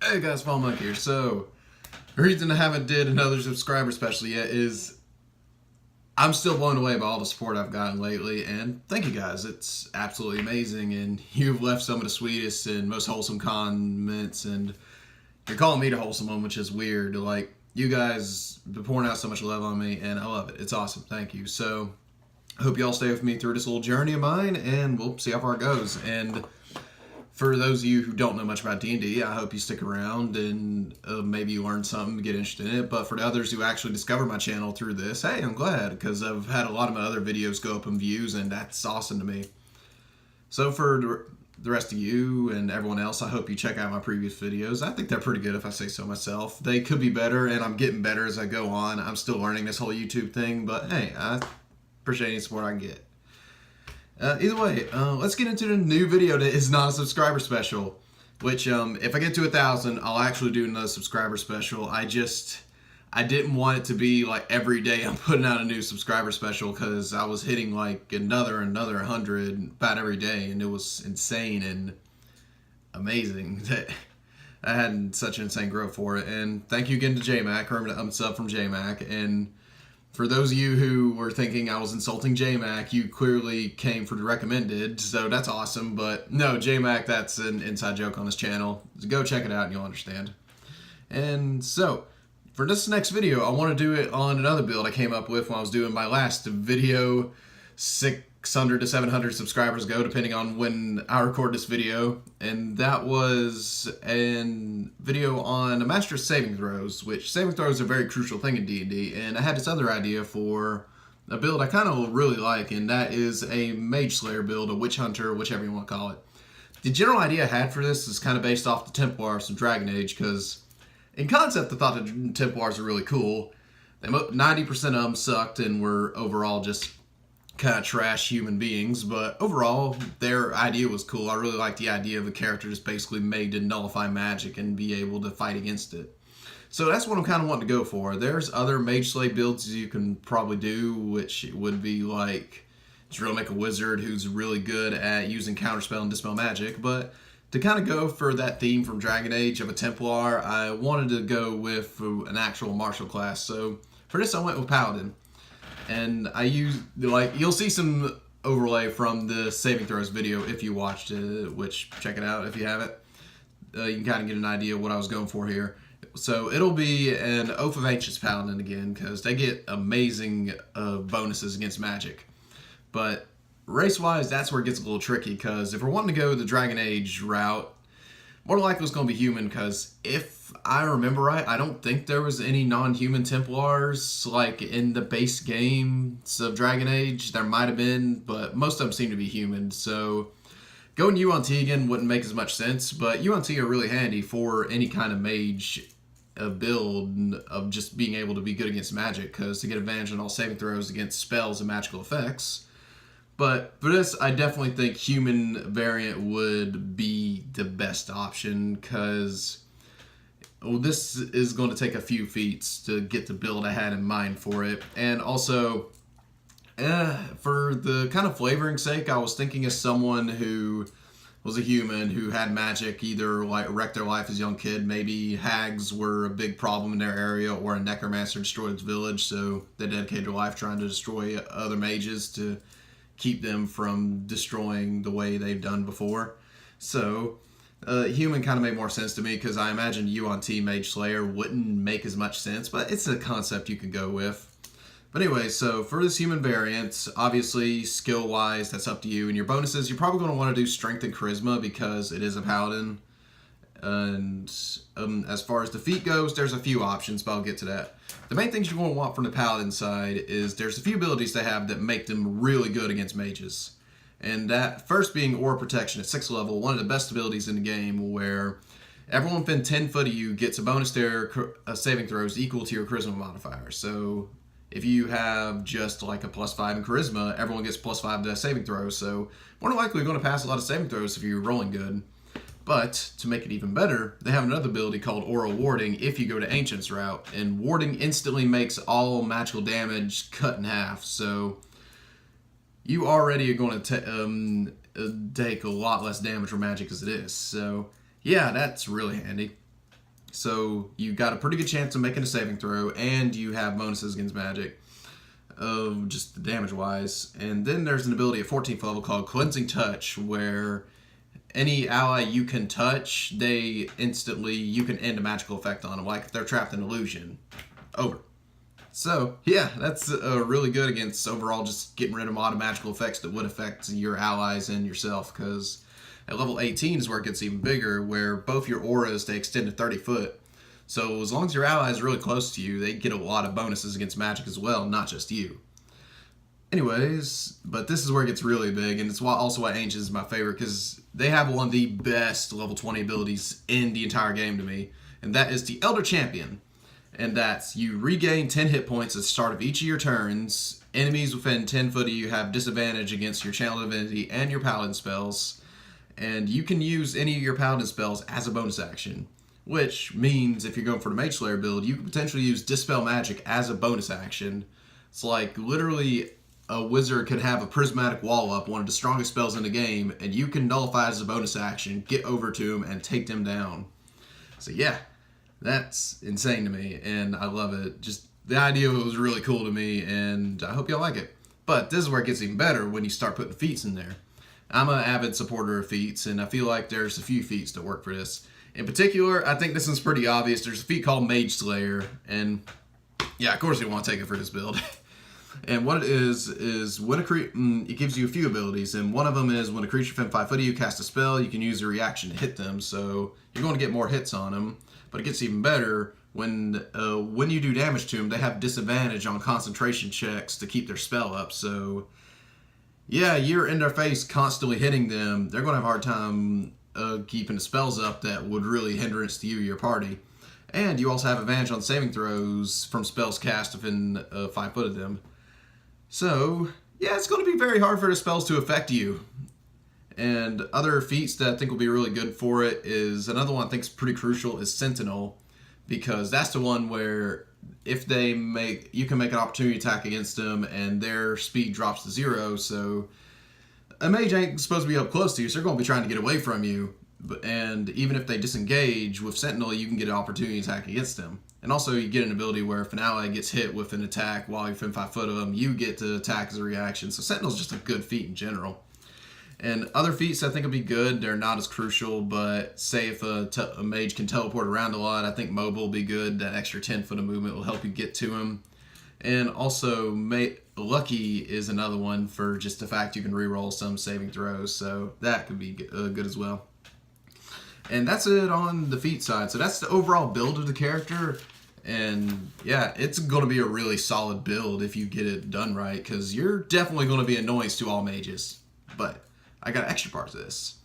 Hey guys, Fall Monk here. So, the reason I haven't did another subscriber special yet is I'm still blown away by all the support I've gotten lately, and thank you guys. It's absolutely amazing, and you've left some of the sweetest and most wholesome comments, and you're calling me the wholesome one, which is weird. Like, you guys been pouring out so much love on me, and I love it. It's awesome. Thank you. So, I hope you all stay with me through this little journey of mine, and we'll see how far it goes. And for those of you who don't know much about D&D, I hope you stick around and maybe you learn something, get interested in it. But for the others who actually discover my channel through this, hey, I'm glad, because I've had a lot of my other videos go up in views, and that's awesome to me. So for the rest of you and everyone else, I hope you check out my previous videos. I think they're pretty good, if I say so myself. They could be better, and I'm getting better as I go on. I'm still learning this whole YouTube thing, but hey, I appreciate any support I can get. Either way, let's get into the new video that is not a subscriber special, which if I get to 1,000, I'll actually do another subscriber special. I didn't want it to be like every day I'm putting out a new subscriber special, because I was hitting like another 100 about every day, and it was insane and amazing that I had such an insane growth for it. And thank you again to JMac, remember to sub from JMac. And for those of you who were thinking I was insulting JMac, you clearly came for the recommended, so that's awesome. But no, JMac, that's an inside joke on this channel. So go check it out and you'll understand. And so, for this next video, I want to do it on another build I came up with when I was doing my last video 600 to 700 subscribers ago, depending on when I record this video. And that was a video on a master saving throws, which saving throws are a very crucial thing in D&D. And I had this other idea for a build I kind of really like, and that is a Mage Slayer build, a Witch Hunter, whichever you want to call it. The general idea I had for this is kind of based off the Templars from Dragon Age, because in concept I thought the Templars are really cool. 90% of them sucked and were overall just kind of trash human beings, but overall their idea was cool. I really liked the idea of a character just basically made to nullify magic and be able to fight against it. So that's what I'm kind of wanting to go for. There's other Mage Slay builds you can probably do, which would be like just really make a wizard who's really good at using counterspell and dispel magic. But to kind of go for that theme from Dragon Age of a Templar, I wanted to go with an actual martial class. So for this I went with Paladin. And I used, like, you'll see some overlay from the saving throws video if you watched it, which check it out if you haven't. You can kind of get an idea of what I was going for here. So it'll be an Oath of Ancients Paladin again, because they get amazing bonuses against magic. But race-wise, that's where it gets a little tricky, because if we're wanting to go the Dragon Age route, more likely it's going to be human, because if I remember right, I don't think there was any non-human Templars like in the base games of Dragon Age. There might have been, but most of them seem to be human. So going UNT again wouldn't make as much sense, but UNT are really handy for any kind of mage build of just being able to be good against magic, because to get advantage on all saving throws against spells and magical effects. But for this, I definitely think human variant would be the best option, because this is going to take a few feats to get the build I had in mind for it. And also, for the kind of flavoring sake, I was thinking of someone who was a human who had magic, either like wrecked their life as a young kid. Maybe hags were a big problem in their area, or a necromancer destroyed its village, so they dedicated their life trying to destroy other mages to keep them from destroying the way they've done before. So human kind of made more sense to me, because I imagine UNT Mage Slayer wouldn't make as much sense, but it's a concept you could go with. But anyway, so for this human variant, obviously skill wise that's up to you, and your bonuses, you're probably going to want to do strength and charisma because it is a paladin. And as far as the feat goes, there's a few options, but I'll get to that. The main things you're going to want from the paladin side is there's a few abilities they have that make them really good against mages. And that first being Aura Protection at 6th level, one of the best abilities in the game, where everyone within 10 foot of you gets a bonus to their saving throws equal to your charisma modifier. So if you have just like a +5 in charisma, everyone gets +5 to saving throws. So more than likely you're going to pass a lot of saving throws if you're rolling good. But to make it even better, they have another ability called Aura Warding if you go to Ancient's route. And Warding instantly makes all magical damage cut in half. So you already are going to take a lot less damage from magic as it is. So yeah, that's really handy. So you got a pretty good chance of making a saving throw, and you have bonuses against magic, just damage wise. And then there's an ability at 14th level called Cleansing Touch, where any ally you can touch, you can end a magical effect on them, like if they're trapped in illusion. Over. So, yeah, that's really good against overall just getting rid of a lot of magical effects that would affect your allies and yourself, because at level 18 is where it gets even bigger, where both your auras, they extend to 30 foot. So as long as your ally is really close to you, they get a lot of bonuses against magic as well, not just you. Anyways, but this is where it gets really big, and it's also why Ancient is my favorite, because they have one of the best level 20 abilities in the entire game to me, and that is the Elder Champion. And that's, you regain 10 hit points at the start of each of your turns. Enemies within 10 foot of you have disadvantage against your Channel Divinity and your Paladin spells, and you can use any of your Paladin spells as a bonus action, which means if you're going for the Mage Slayer build, you can potentially use Dispel Magic as a bonus action. It's like, literally, a wizard can have a prismatic wall up, one of the strongest spells in the game, and you can nullify it as a bonus action, get over to them, and take them down. So yeah, that's insane to me, and I love it. Just the idea of it was really cool to me, and I hope y'all like it. But this is where it gets even better when you start putting feats in there. I'm an avid supporter of feats, and I feel like there's a few feats that work for this. In particular, I think this one's pretty obvious. There's a feat called Mage Slayer, and yeah, of course you want to take it for this build. And what it is when it gives you a few abilities, and one of them is when a creature within 5 foot of you casts a spell, you can use a reaction to hit them, so you're going to get more hits on them. But it gets even better when you do damage to them, they have disadvantage on concentration checks to keep their spell up. So yeah, you're in their face constantly hitting them, they're going to have a hard time keeping the spells up that would really hindrance to you or your party. And you also have advantage on saving throws from spells cast within 5 foot of them. So, yeah, it's going to be very hard for the spells to affect you. And other feats that I think will be really good for it is, another one I think is pretty crucial, is Sentinel. Because that's the one where if you can make an opportunity attack against them and their speed drops to 0. So a mage ain't supposed to be up close to you, so they're going to be trying to get away from you. And even if they disengage, with Sentinel, you can get an opportunity attack against them. And also, you get an ability where if an ally gets hit with an attack while you're within 5 foot of them, you get to attack as a reaction. So Sentinel's just a good feat in general. And other feats I think will be good. They're not as crucial, but say if a mage can teleport around a lot, I think mobile will be good. That extra 10 foot of movement will help you get to him. And also, Lucky is another one for just the fact you can reroll some saving throws. So that could be good as well. And that's it on the feat side. So that's the overall build of the character. And yeah, it's going to be a really solid build if you get it done right, because you're definitely going to be annoyance to all mages. But I got an extra part to this.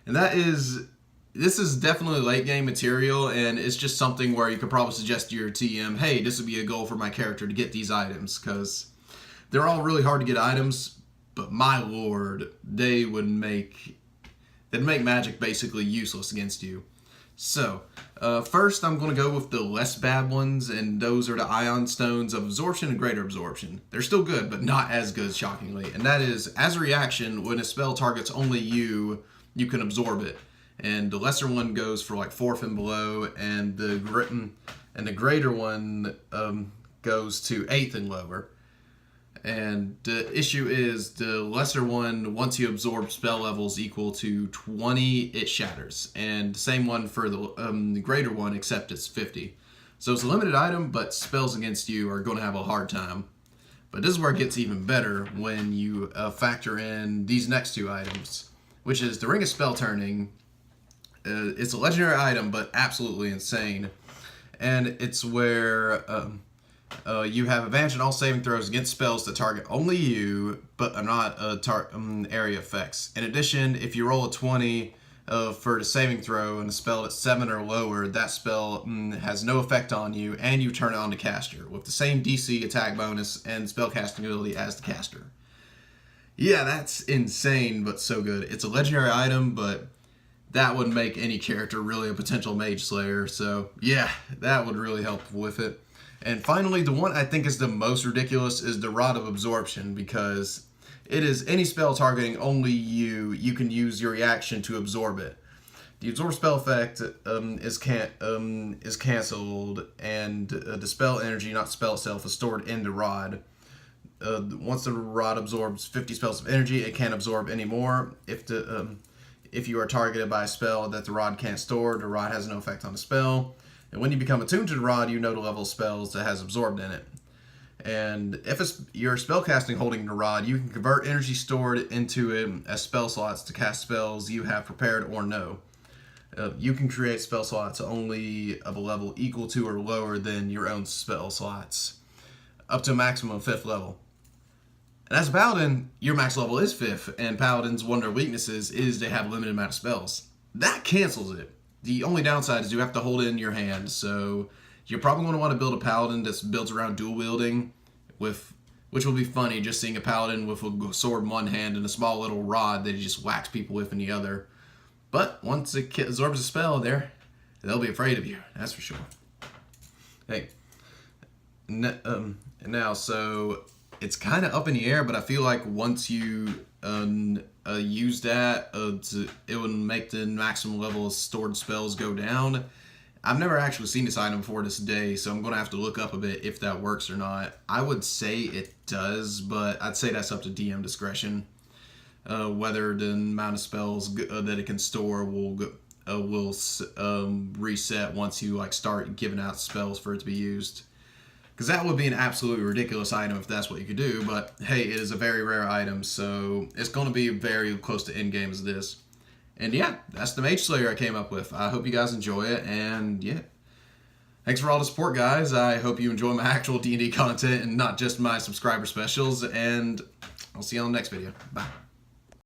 And this is definitely late game material, and it's just something where you could probably suggest to your TM, hey, this would be a goal for my character to get these items, because they're all really hard to get items, but my lord, they'd make magic basically useless against you. So, first I'm going to go with the less bad ones, and those are the Ion Stones of Absorption and Greater Absorption. They're still good, but not as good, shockingly. And that is, as a reaction, when a spell targets only you can absorb it. And the lesser one goes for like 4th and below, and the greater one goes to 8th and lower. And the issue is the lesser one, once you absorb spell levels equal to 20, it shatters. And the same one for the greater one, except it's 50. So it's a limited item, but spells against you are going to have a hard time. But this is where it gets even better when you factor in these next two items, which is the Ring of Spell Turning. It's a legendary item, but absolutely insane. And it's where you have advantage in all saving throws against spells that target only you, but are not area effects. In addition, if you roll a 20 for the saving throw and a spell that's 7 or lower, that spell has no effect on you, and you turn it on to caster with the same DC attack bonus and spellcasting ability as the caster. Yeah, that's insane, but so good. It's a legendary item, but that would make any character really a potential Mage Slayer. So yeah, that would really help with it. And finally, the one I think is the most ridiculous is the Rod of Absorption, because it is any spell targeting only you can use your reaction to absorb it. The absorb spell effect is canceled, and dispel energy, not spell itself, is stored in the rod. Once the rod absorbs 50 spells of energy, it can't absorb any more. If you are targeted by a spell that the rod can't store, the rod has no effect on the spell. And when you become attuned to the rod, you know the level of spells that has absorbed in it. And if you're spellcasting holding the rod, you can convert energy stored into it as spell slots to cast spells you have prepared or know. You can create spell slots only of a level equal to or lower than your own spell slots, up to a maximum of 5th level. And as a paladin, your max level is 5th, and paladins, one of their weaknesses is they have a limited amount of spells. That cancels it. The only downside is you have to hold it in your hand, so you're probably going to want to build a paladin that's built around dual wielding, which will be funny, just seeing a paladin with a sword in one hand and a small little rod that he just whacks people with in the other. But once it absorbs a spell they'll be afraid of you, that's for sure. Hey, now, so it's kind of up in the air, but I feel like once you use that, it would make the maximum level of stored spells go down. I've never actually seen this item before this day, so I'm going to have to look up a bit if that works or not. I would say it does, but I'd say that's up to DM discretion. Whether the amount of spells that it can store will reset once you start giving out spells for it to be used. Because that would be an absolutely ridiculous item if that's what you could do, but hey, it is a very rare item, so it's going to be very close to end game as this. And yeah, that's the Mage Slayer I came up with. I hope you guys enjoy it, and yeah. Thanks for all the support, guys. I hope you enjoy my actual D&D content and not just my subscriber specials, and I'll see you on the next video. Bye.